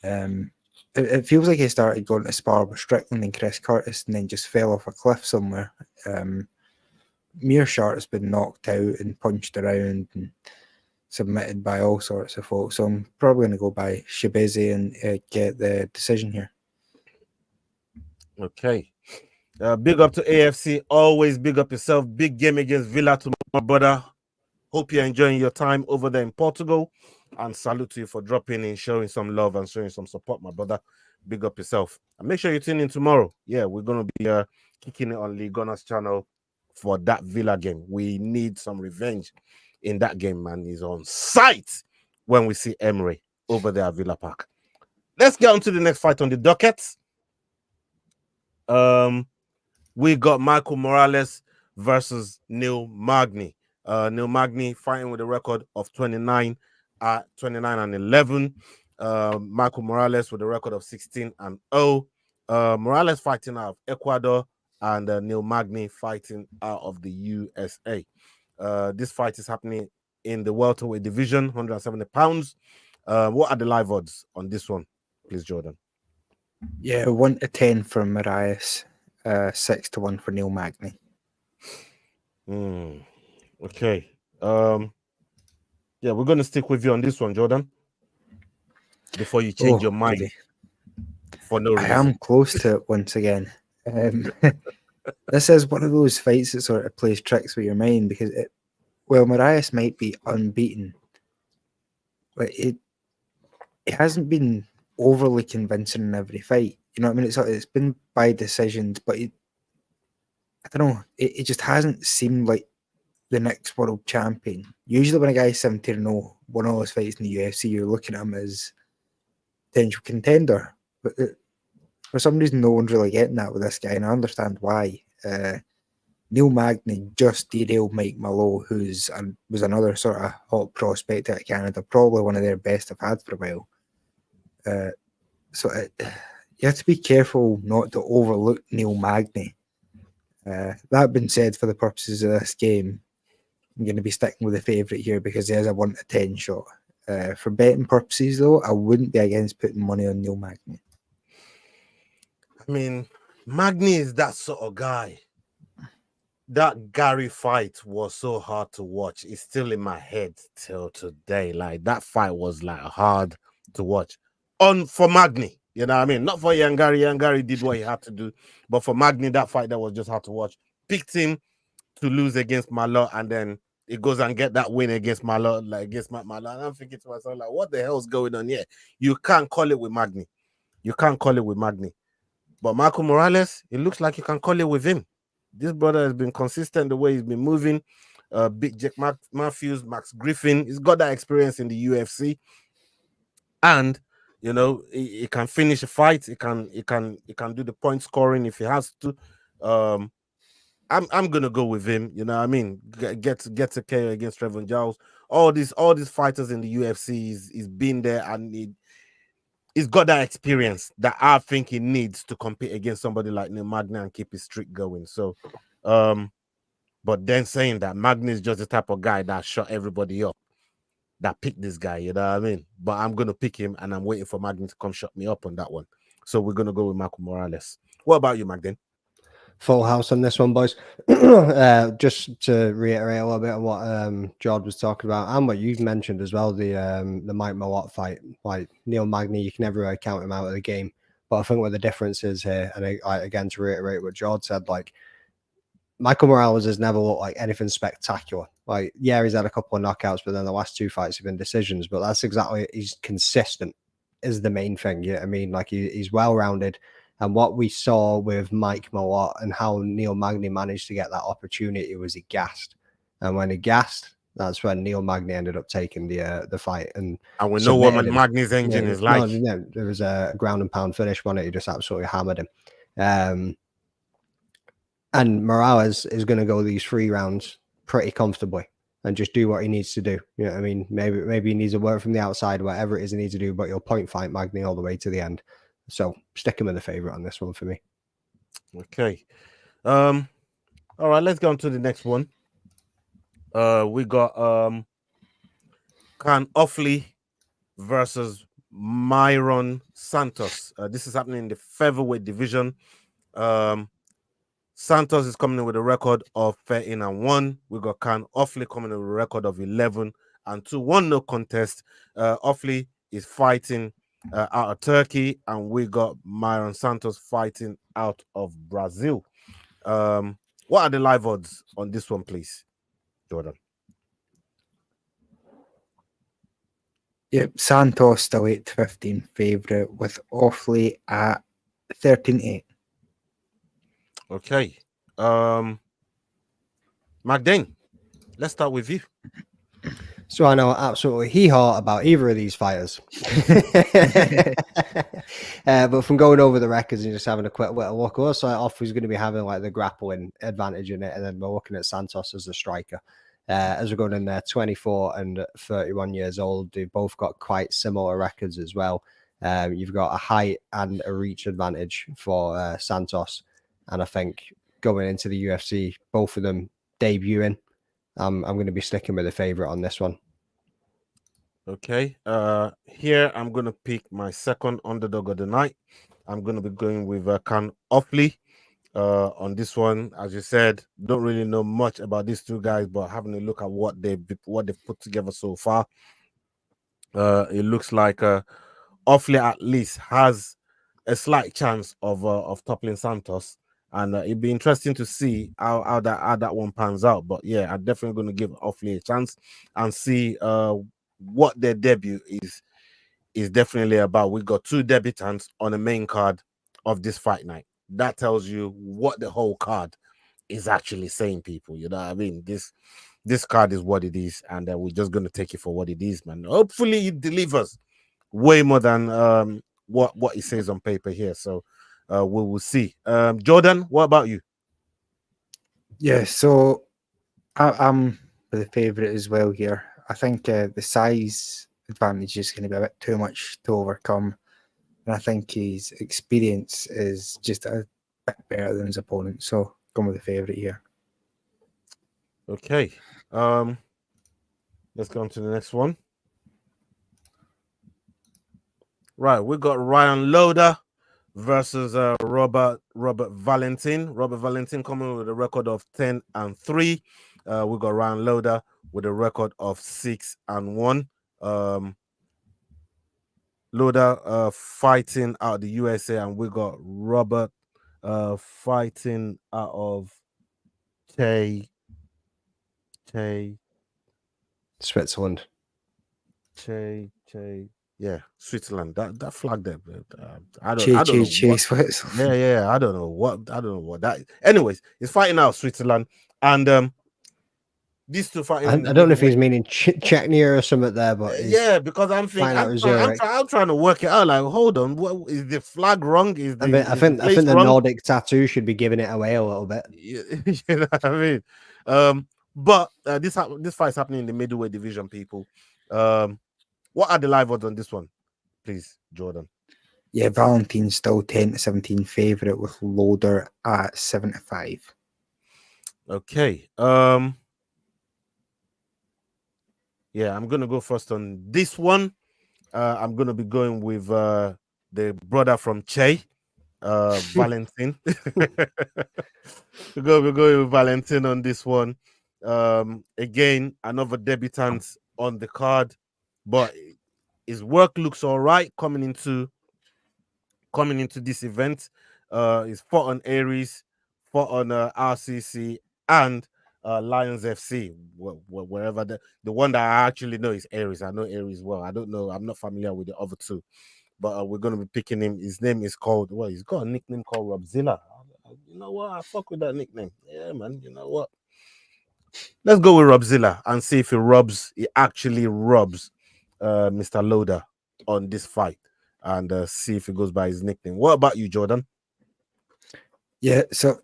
It feels like he started going to spar with Strickland and Chris Curtis and then just fell off a cliff somewhere. Meerschaert has been knocked out and punched around and submitted by all sorts of folks. So I'm probably going to go by Shahbazyan and get the decision here. Okay. Big up to AFC. Always big up yourself. Big game against Villa tomorrow, brother. Hope you're enjoying your time over there in Portugal. And salute to you for dropping in, showing some love and showing some support, my brother. Big up yourself. And make sure you tune in tomorrow. Yeah, we're going to be kicking it on Lee Gunner's channel for that Villa game. We need some revenge in that game, man. He's on site when we see Emery over there at Villa Park. Let's get on to the next fight on the docket. We got Michael Morales versus Neil Magny. Neil Magny fighting with a record of 29 and 11. Michael Morales with a record of 16-0. Morales fighting out of Ecuador and Neil Magny fighting out of the USA. This fight is happening in the welterweight division, 170 pounds. What are the live odds on this one, please, Jordan? Yeah, 1-10 for Morales, 6-1 for Neil Magny. Okay. Yeah, we're going to stick with you on this one, Jordan, before you change your mind. Really? For no reason. I am close to it once again. This is one of those fights that sort of plays tricks with your mind because Morales might be unbeaten, but it hasn't been overly convincing in every fight. You know what I mean? It's been by decisions, but I don't know. It just hasn't seemed like the next world champion. Usually when a guy's 17-0, one of those fights in the UFC, you're looking at him as potential contender. But for some reason, no one's really getting that with this guy, and I understand why. Neil Magny just derailed Mike Mallow, was another sort of hot prospect out of Canada, probably one of their best I've had for a while. You have to be careful not to overlook Neil Magny. That being said, for the purposes of this game, I'm going to be sticking with the favourite here because he has a 1-10 shot. For betting purposes, though, I wouldn't be against putting money on Neil Magny. I mean, Magny is that sort of guy. That Gary fight was so hard to watch. It's still in my head till today. Like, that fight was like hard to watch. For Magny, you know what I mean? Not for Yangari. Yangari did what he had to do. But for Magny, that fight that was just hard to watch. Picked him to lose against Malo, and then it goes and get that win against Malo, like against Malo. And I'm thinking to myself, like, what the hell is going on here? You can't call it with Magny. You can't call it with Magny. But Michael Morales, it looks like you can call it with him. This brother has been consistent the way he's been moving. Big Jack Matthews, Max Griffin, he's got that experience in the UFC. And you know, he can finish a fight. He can do the point scoring if he has to. I'm gonna go with him. You know what I mean? Get to Caio against Trevor Giles. All these fighters in the UFC, he's been there and he's got that experience that I think he needs to compete against somebody like Neil Magny and keep his streak going. So, but then saying that Magny is just the type of guy that shut everybody up, that picked this guy, you know what I mean? But I'm going to pick him and I'm waiting for Magny to come shut me up on that one. So we're going to go with Michael Morales. What about you, Magdalene? Full house on this one, boys. Just to reiterate a little bit on what Gerald was talking about and what you've mentioned as well, the Mike Malott fight. Like Neil Magny, you can never really count him out of the game. But I think what the difference is here, and again to reiterate what Gerald said, like Michael Morales has never looked like anything spectacular. Like, yeah, he's had a couple of knockouts, but then the last 2 fights have been decisions. But that's exactly, he's consistent is the main thing. You know what I mean? Like he's well-rounded. And what we saw with Mike Malott and how Neil Magny managed to get that opportunity was he gassed. And when he gassed, that's when Neil Magny ended up taking the fight. And we know what Magny's engine is like. No, there was a ground and pound finish on it. He just absolutely hammered him. And Morales is going to go these 3 rounds pretty comfortably and just do what he needs to do. You know what I mean? Maybe he needs to work from the outside, whatever it is he needs to do, but he'll point fight Magny all the way to the end. So stick him in the favorite on this one for me. Okay. All right, let's go on to the next one. We got Can Offley versus Myron Santos. This is happening in the featherweight division. Santos is coming in with a record of 13-1. We got Can Offley coming in with a record of 11-2, 1 no contest. Offley is fighting out of Turkey, and we got Myron Santos fighting out of Brazil. What are the live odds on this one, please, Jordan? Yep, Santos still 8-15 favourite with Offley at 13-8. Okay. Magdane, let's start with you. So I know absolutely hee-haw about either of these fighters. But from going over the records and just having a quick little look, also Offley's going to be having like the grappling advantage in it, and then we're looking at Santos as the striker. As we're going in there, 24 and 31 years old, they've both got quite similar records as well. You've got a height and a reach advantage for Santos, and I think going into the UFC, both of them debuting, I'm going to be sticking with the favorite on this one. Okay. Here I'm going to pick my second underdog of the night. I'm going to be going with Can Offley on this one. As you said, don't really know much about these 2 guys, but having a look at what they've put together so far, it looks like Offley at least has a slight chance of toppling Santos. And it'd be interesting to see how that one pans out. But yeah, I'm definitely going to give Offley a chance and see what their debut is definitely about. We got 2 debutants on the main card of this fight night. That tells you what the whole card is actually saying, people. You know what I mean? This card is what it is, and we're just going to take it for what it is, man. Hopefully it delivers way more than what it says on paper here. So we will see. Jordan, what about you? Yeah, so I'm the favourite as well here. I think the size advantage is going to be a bit too much to overcome, and I think his experience is just a bit better than his opponent. So going with the favourite here. Okay, let's go on to the next one. Right, we got Ryan Loader versus Robert Valentin. Robert Valentin coming with a record of 10-3. We got Ryan Loader with a record of 6-1. Loader fighting out of the USA, and we got Robert fighting out of Switzerland. Yeah, Switzerland. That flag there. I don't know. Switzerland. Yeah. I don't know what that. Anyways, he's fighting out of Switzerland, and these 2 fighting. I don't know if he's meaning Czechnia or something there, but yeah, because I'm thinking I'm trying to work it out. Like, hold on, what is the flag wrong? I think the Nordic tattoo should be giving it away a little bit. You know what I mean? But this fight's happening in the middleweight division, people. What are the live odds on this one, please, Jordan? Yeah, Valentin's still 10-17 favourite with Loader at 7-5. Okay. Yeah, I'm gonna go first on this one. I'm gonna be going with the brother from Che, Valentin. We're going with Valentin on this one. Again, another debutant on the card, but his work looks all right coming into this event. He's fought on Aries, fought on RCC and Lions FC, wherever the one that I actually know is Aries. I know Aries well. I don't know. I'm not familiar with the other two, but we're going to be picking him. His name is called, well, he's got a nickname called Robzilla. You know what? I fuck with that nickname. Yeah, man. You know what? Let's go with Robzilla and see if he actually robs Mr. Loader on this fight, and see if he goes by his nickname. What about you, Jordan? Yeah, so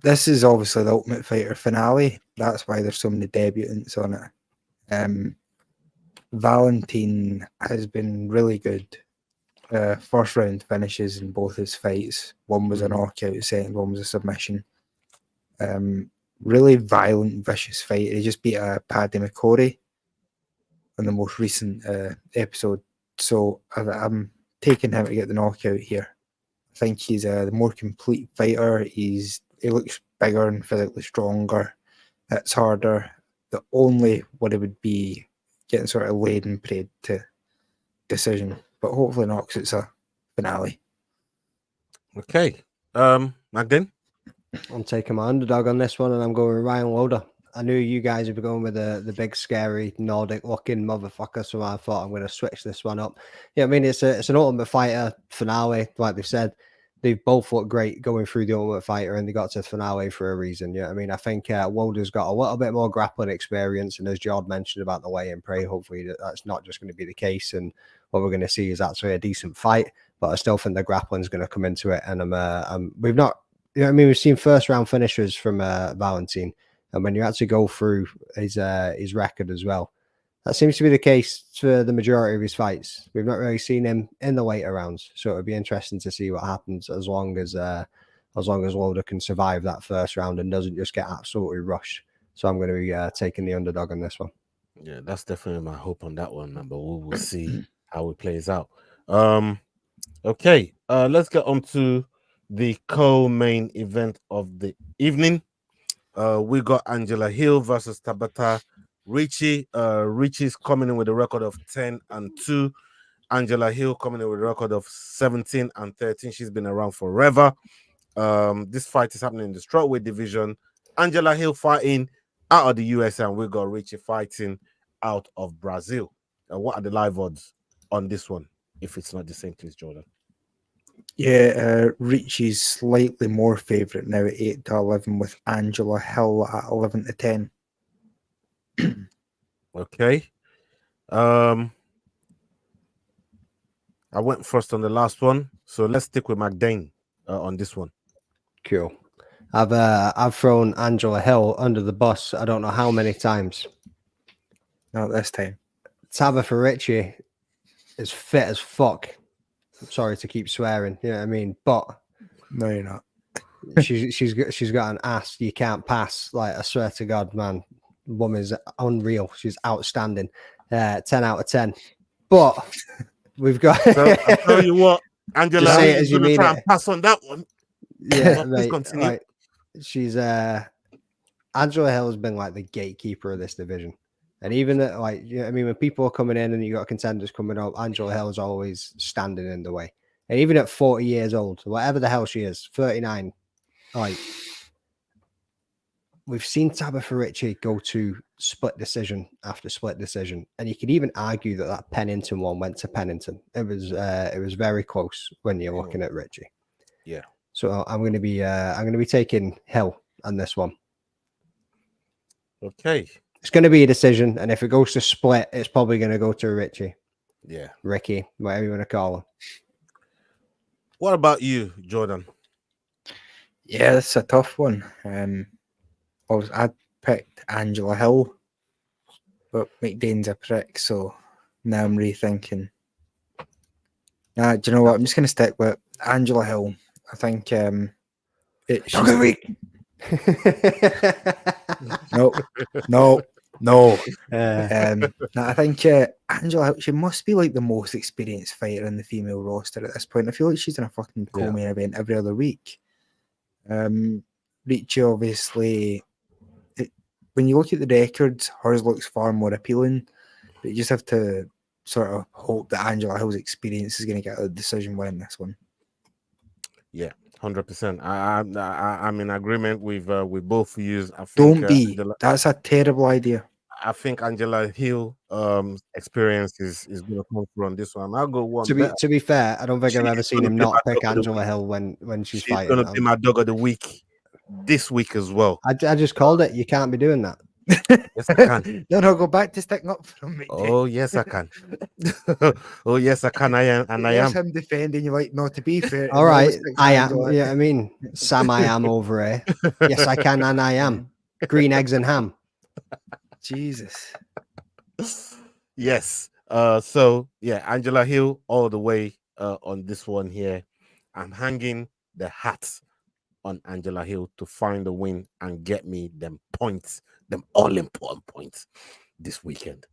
this is obviously the Ultimate Fighter finale. That's why there's so many debutants on it. Valentin has been really good. First round finishes in both his fights. One was a knockout, second one was a submission. Really violent, vicious fight. He just beat Paddy McCory in the most recent episode. So I'm taking him to get the knockout here. I think he's the more complete fighter. He looks bigger and physically stronger. It's harder. The only worry would be getting sort of laden parade to decision, but hopefully not, because it's a finale. Okay, Magdalene? I'm taking my underdog on this one, and I'm going with Ryan Loader. I knew you guys would be going with the big, scary, Nordic-looking motherfucker, so I thought I'm going to switch this one up. Yeah, I mean, it's an Ultimate Fighter finale, like they've said. They've both looked great going through the Ultimate Fighter, and they got to the finale for a reason. Yeah, I mean, I think Loader's got a little bit more grappling experience, and as Jord mentioned about the weigh-in pray, hopefully that's not just going to be the case, and what we're going to see is actually a decent fight. But I still think the grappling's is going to come into it, and we've not, you know what I mean, we've seen first round finishers from Valentin. And when you actually go through his record as well, that seems to be the case for the majority of his fights. We've not really seen him in the later rounds, so it would be interesting to see what happens as long as Loader can survive that first round and doesn't just get absolutely rushed. So I'm going to be taking the underdog on this one. Yeah, that's definitely my hope on that one, man. But we'll see how it plays out. Okay, let's get on to the co-main event of the evening. We got Angela Hill versus Tabata Ricci. Ricci's coming in with a record of 10-2. Angela Hill coming in with a record of 17-13. She's been around forever. This fight is happening in the strawweight division. Angela Hill fighting out of the US, and we got Ricci fighting out of Brazil. What are the live odds on this one, if it's not the same, please, Jordan? Yeah, Ricci's slightly more favourite now at 8-11, with Angela Hill at 11-10. Okay. I went first on the last one, so let's stick with McDane on this one. Cool. I've thrown Angela Hill under the bus. I don't know how many times. Not this time. Tabitha Ricci is fit as fuck. I'm sorry to keep swearing, you know what I mean? But no, you're not. she's got an ass you can't pass. Like, I swear to God, man, the woman's unreal. She's outstanding. 10 out of 10. But we've got. So I'll tell you what, Angela is going to try and pass on that one. Yeah, mate. Like, she's Angela Hill has been like the gatekeeper of this division. And even like, you know, I mean, when people are coming in and you got contenders coming up, Angela Hill is always standing in the way. And even at 40 years old, whatever the hell she is, 39, like, we've seen Tabitha Ricci go to split decision after split decision, and you could even argue that Pennington one went to Pennington. It was very close when you're looking at Ricci. Yeah. So I'm going to be taking Hill on this one. Okay. It's going to be a decision, and if it goes to split, it's probably going to go to Ricci. Yeah. Ricky, whatever you want to call her. What about you, Jordan? Yeah, that's a tough one. I picked Angela Hill, but McDane's a prick, so now I'm rethinking. Do you know what? I'm just going to stick with Angela Hill. I think Dog of the week. No. No. Uh, I think Angela, she must be like the most experienced fighter in the female roster at this point. I feel like she's in a fucking co-main event every other week. Ricci, obviously, when you look at the records, hers looks far more appealing, but you just have to sort of hope that Angela Hill's experience is going to get a decision win in this one. Yeah, 100%. I'm in agreement with both views. I think, Don't be. That's a terrible idea. I think Angela Hill experience is going to come through on this one. I'll go one. To be fair, I don't think I've ever seen him not pick Angela Hill when she's fighting. She's going to be my dog of the week this week as well. I just called it. You can't be doing that. Yes, I can. No, go back to sticking up for him. Mate. Oh, yes, I can. Oh, yes, I can. I am. Him defending you like, no, to be fair. All right, I am. Yeah, I mean, Sam, I am over here. Yes, I can, and I am. Green eggs and ham. Jesus. Yes. So yeah, Angela Hill all the way on this one here. I'm hanging the hat on Angela Hill to find the win and get me them points, them all important points this weekend.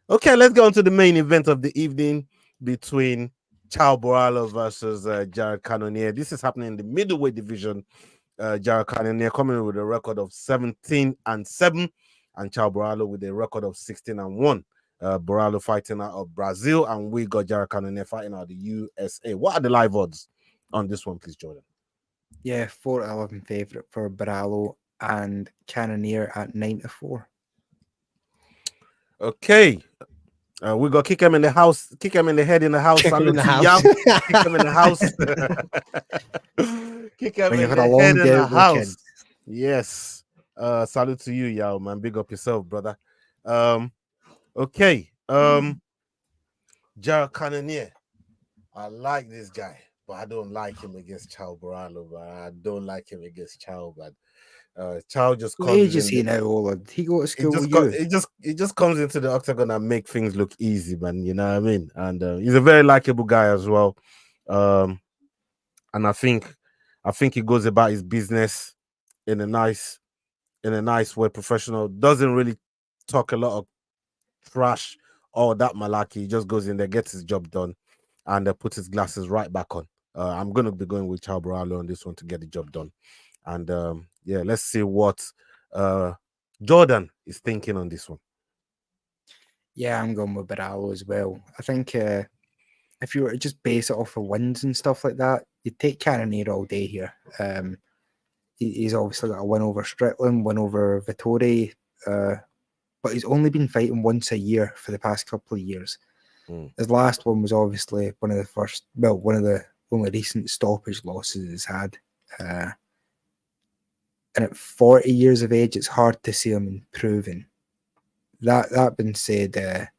Okay, let's go on to the main event of the evening between Borralho versus Gerald Cannonier. This is happening in the middleweight division. Gerald Cannonier coming with a record of 17-7, and Borralho with a record of 16-1. Borralho fighting out of Brazil, and we got Gerald Cannonier fighting out of the USA. What are the live odds on this one, please, Jordan? Yeah, 4-11 favorite for Borralho and Cannonier at 9-4. Okay. We got kick him in the house, kick him in the head in the house. Kick him in the house. Kick him in the house. Kick him in the head in the house. Yes. Salute to you, Yao, man. Big up yourself, brother. Okay. Gerald Cannonier. I like this guy, but I don't like him against Borralho. But I don't like him against Chow, but Chow just comes in. He now, Ola. He go to school with you. He just comes into the octagon and make things look easy, man. You know what I mean? And he's a very likable guy as well. And I think he goes about his business in a nice way, professional. Doesn't really talk a lot of trash or that malaki. He just goes in there, gets his job done, and puts his glasses right back on. I'm going to be going with Borralho on this one to get the job done. And yeah, let's see what Jordan is thinking on this one. Yeah, I'm going with Borralho as well. I think if you were to just base it off of wins and stuff like that, you'd take Cannonier all day here. He's obviously got a win over Strickland, win over Vittori, but he's only been fighting once a year for the past couple of years. His last one was obviously one of the only recent stoppage losses he's had. And at 40 years of age, it's hard to see him improving. That being said,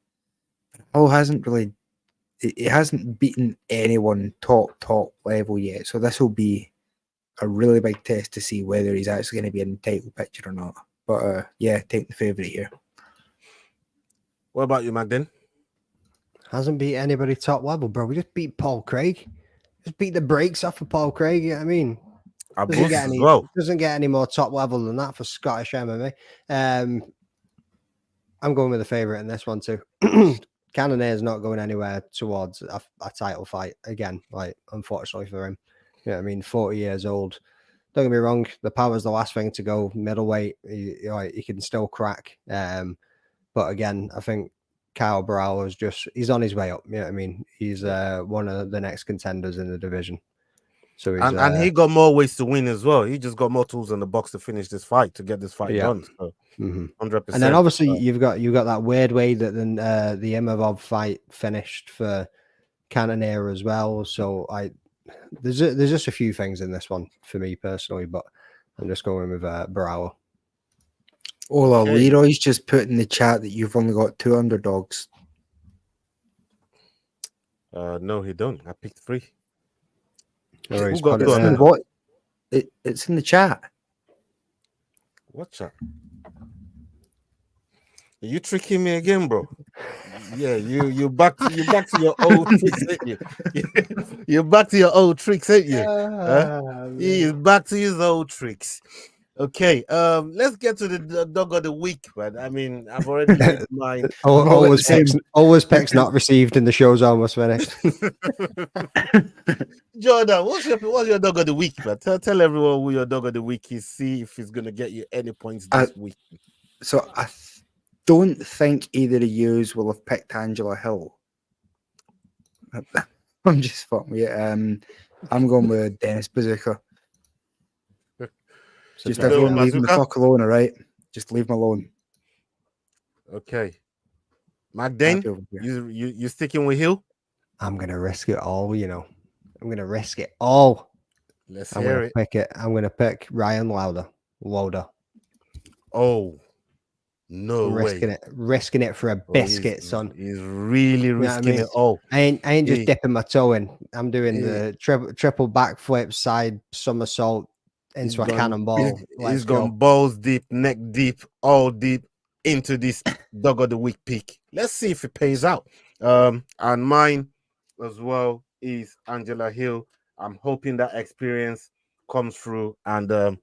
he hasn't beaten anyone top level yet. So this will be a really big test to see whether he's actually going to be in the title picture or not. But yeah, take the favourite here. What about you, Magdalene? Hasn't beat anybody top level, bro. We just beat Paul Craig. Just beat the brakes off of Paul Craig. You know what I mean? Doesn't get any more top level than that for Scottish MMA. I'm going with the favourite in this one too. Cannonier is not going anywhere towards a title fight again. Like, unfortunately for him, you know what I mean? 40 years old. Don't get me wrong. The power's the last thing to go. Middleweight, he can still crack. But again, I think Caio Borralho he's on his way up. You know what I mean? He's one of the next contenders in the division. So and he got more ways to win as well. He just got more tools in the box to finish this fight, to get this fight done. So 100%. And then obviously you've got that weird way that the Imavov fight finished for Cannonier as well. So there's just a few things in this one for me personally, but I'm just going with Borralho. Ola, Leroy's just put in the chat that you've only got 2 underdogs. No, he don't. I picked 3. It's in the chat. What chat? Are you tricking me again, bro? Yeah, you back to your old tricks, ain't you? You're back to your old tricks, ain't you? He is back to his old tricks. Okay, let's get to the dog of the week, man. I mean, I've already made mine. Always picks not received in the show's almost finished. Jordan, what's your dog of the week, man? Tell everyone who your dog of the week is. See if he's gonna get you any points this week. So I don't think either of yous will have picked Angela Hill. I'm just fucking with it. I'm going with Dennis Buzukja. Just everyone leave him the fuck alone, all right? Just leave him alone. Okay. Magdane, you sticking with Hill? I'm gonna risk it all, you know. I'm gonna risk it all. Let's hear it. I'm gonna pick Ryan Lauder. Oh, no way. Risking it for a biscuit, son. He's really risking it all. I ain't just dipping my toe in. I'm doing the triple backflip, side somersault into a cannonball. He's gone balls deep, neck deep, all deep into this dog of the week pick. Let's see if it pays out. And mine as well is Angela Hill. I'm hoping that experience comes through and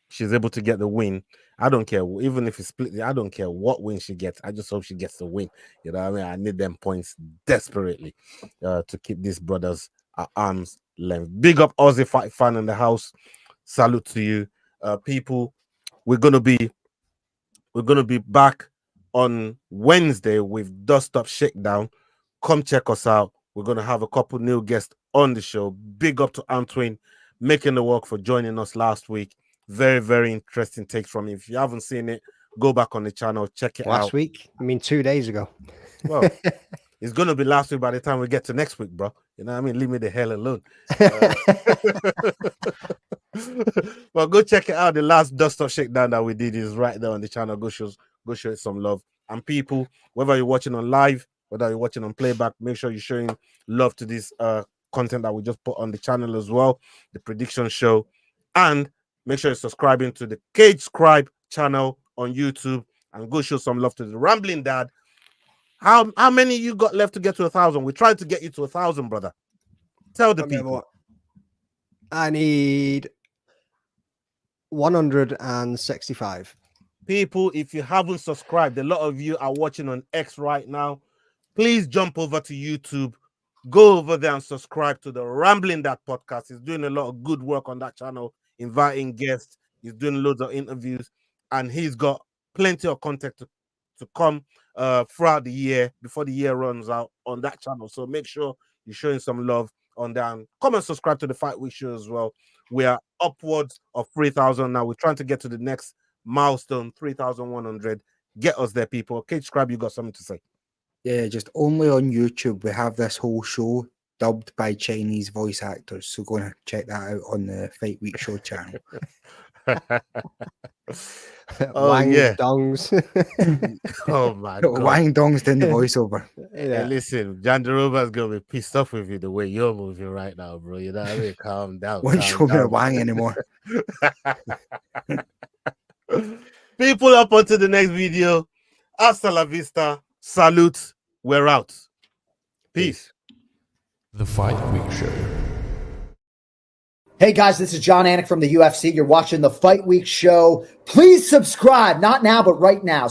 she's able to get the win. I don't care, even if it's split. I don't care what win she gets. I just hope she gets the win. You know what I mean? I need them points desperately to keep these brothers at arm's length. Big up Aussie Fight fan in the house. Salute to you, people. We're gonna be back on Wednesday with Dust Up Shakedown. Come check us out. We're gonna have a couple new guests on the show. Big up to Antwin making the work for joining us last week. Very, very interesting takes from him. If you haven't seen it, go back on the channel, check it out. Last week? I mean, 2 days ago. Well, it's gonna be last week by the time we get to next week, bro. You know what I mean? Leave me the hell alone. Well, go check it out. The last Dust Up Shakedown that we did is right there on the channel. Go show it some love. And people, whether you're watching on live, whether you're watching on playback, make sure you're showing love to this content that we just put on the channel as well, the prediction show, and make sure you're subscribing to the Cage Scribe channel on YouTube and go show some love to the Rambling Dad. How many you got left to get to 1,000? We're trying to get you to 1,000, brother. Tell the people. I need 165. People, if you haven't subscribed, a lot of you are watching on X right now. Please jump over to YouTube. Go over there and subscribe to the Rambling Dad podcast. He's doing a lot of good work on that channel, inviting guests. He's doing loads of interviews, and he's got plenty of content to come throughout the year before the year runs out on that channel. So make sure you're showing some love on that. Come and subscribe to the Fight Week show as well. We are upwards of 3,000 now. We're trying to get to the next milestone, 3,100. Get us there, people. Cage Scribe, you got something to say? Yeah, just only on YouTube we have this whole show dubbed by Chinese voice actors. So go and check that out on the Fight Week show channel. Wang Dongs. Oh my God. Wang Dong's doing the voiceover. Hey, listen, Jandaroba's gonna be pissed off with you the way you're moving right now, bro. You know what I mean? Calm down. Won't show me a Wang anymore. People, up onto the next video. Hasta la vista. Salute. We're out. Peace. The Fight Week Show. Hey guys, this is John Anik from the UFC. You're watching the Fight Week Show. Please subscribe, not now, but right now.